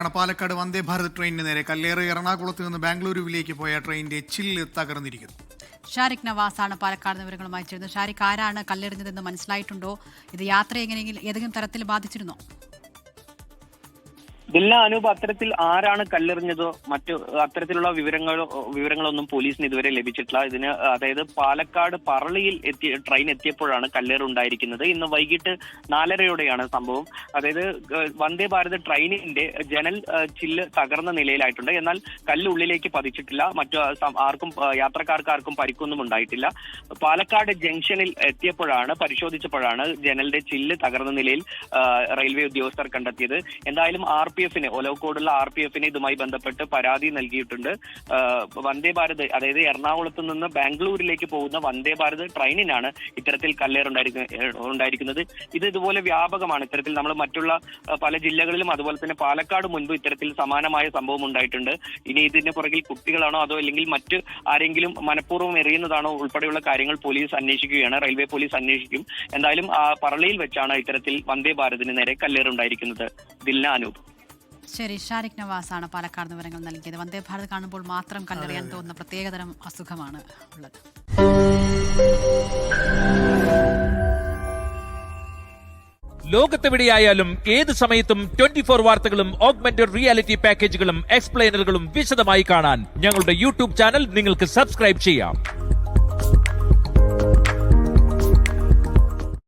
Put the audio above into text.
പാലക്കാട് വന്ദേ ഭാരത് ട്രെയിനിന് നേരെ കല്ലേറ്. എറണാകുളത്ത് നിന്ന് ബാംഗ്ലൂരുവിലേക്ക് പോയ ട്രെയിനിന്റെ ചില്ല് തകർന്നിരിക്കുന്നു. ഷാരിഖ് നവാസാണ് പാലക്കാട് വിവരങ്ങളുമായി ചേരുന്നത്. ഷാരിഖ്, ആരാണ് കല്ലെറിഞ്ഞതെന്ന് മനസ്സിലായിട്ടുണ്ടോ? ഇത് യാത്ര എങ്ങനെയെങ്കിലും ഏതെങ്കിലും തരത്തിൽ ബാധിച്ചിരുന്നോ? ദിൽന, അനൂപ്, അത്തരത്തിൽ ആരാണ് കല്ലെറിഞ്ഞതോ മറ്റു അത്തരത്തിലുള്ള വിവരങ്ങളൊന്നും പോലീസിന് ഇതുവരെ ലഭിച്ചിട്ടില്ല. ഇതിന് അതായത് പാലക്കാട് പറളിയിൽ ട്രെയിൻ എത്തിയപ്പോഴാണ് കല്ലേറുണ്ടായിരിക്കുന്നത്. ഇന്ന് വൈകിട്ട് 4:30യോടെയാണ് സംഭവം. അതായത് വന്ദേ ഭാരത് ട്രെയിനിന്റെ ജനൽ ചില്ല് തകർന്ന നിലയിലായിട്ടുണ്ട്. എന്നാൽ കല്ലുള്ളിലേക്ക് പതിച്ചിട്ടില്ല. ആർക്കും യാത്രക്കാർക്കും പരിക്കൊന്നും ഉണ്ടായിട്ടില്ല. പാലക്കാട് ജംഗ്ഷനിൽ പരിശോധിച്ചപ്പോഴാണ് ജനലിന്റെ ചില്ല് തകർന്ന നിലയിൽ റെയിൽവേ ഉദ്യോഗസ്ഥർ കണ്ടെത്തിയത്. എന്തായാലും ഒലവക്കോടുള്ള RPF ഇതുമായി ബന്ധപ്പെട്ട് പരാതി നൽകിയിട്ടുണ്ട്. വന്ദേ ഭാരത്, അതായത് എറണാകുളത്ത് നിന്ന് ബാംഗ്ലൂരിലേക്ക് പോകുന്ന വന്ദേ ഭാരത് ട്രെയിനിനാണ് ഇത്തരത്തിൽ കല്ലേറുണ്ടായിരിക്കുന്നത്. ഇതുപോലെ വ്യാപകമാണ്. ഇത്തരത്തിൽ നമ്മൾ മറ്റുള്ള പല ജില്ലകളിലും അതുപോലെ തന്നെ പാലക്കാട് മുൻപ് ഇത്തരത്തിൽ സമാനമായ സംഭവം ഉണ്ടായിട്ടുണ്ട്. ഇനി ഇതിന് പുറകിൽ കുട്ടികളാണോ അതോ അല്ലെങ്കിൽ മറ്റ് ആരെങ്കിലും മനഃപൂർവ്വം എറിയുന്നതാണോ ഉൾപ്പെടെയുള്ള കാര്യങ്ങൾ പോലീസ് അന്വേഷിക്കുകയാണ്. റെയിൽവേ പോലീസ് അന്വേഷിക്കും. എന്തായാലും പറളിയിൽ വെച്ചാണ് ഇത്തരത്തിൽ വന്ദേ ഭാരതിന് നേരെ കല്ലേറുണ്ടായിരിക്കുന്നത്. ദിൽന, അനൂപ്. ശരി, ഷാരിഖ് നവാസാണ് പാലക്കാട് വിവരങ്ങൾ നൽകിയത്. വന്ദേ ഭാരത് കാണുമ്പോൾ മാത്രം കല്ലെറിയാൻ തോന്നുന്ന പ്രത്യേകതരം അസുഖമാണ് ഉള്ളത്. ലോകത്തെവിടെയായാലും ഏത് സമയത്തും 24 വാർത്തകളും ഓഗ്മെന്റഡ് റിയാലിറ്റി പാക്കേജുകളും എക്സ്പ്ലെയിനറുകളും വിശദമായി കാണാൻ ഞങ്ങളുടെ YouTube ചാനൽ നിങ്ങൾക്ക് സബ്സ്ക്രൈബ് ചെയ്യാം.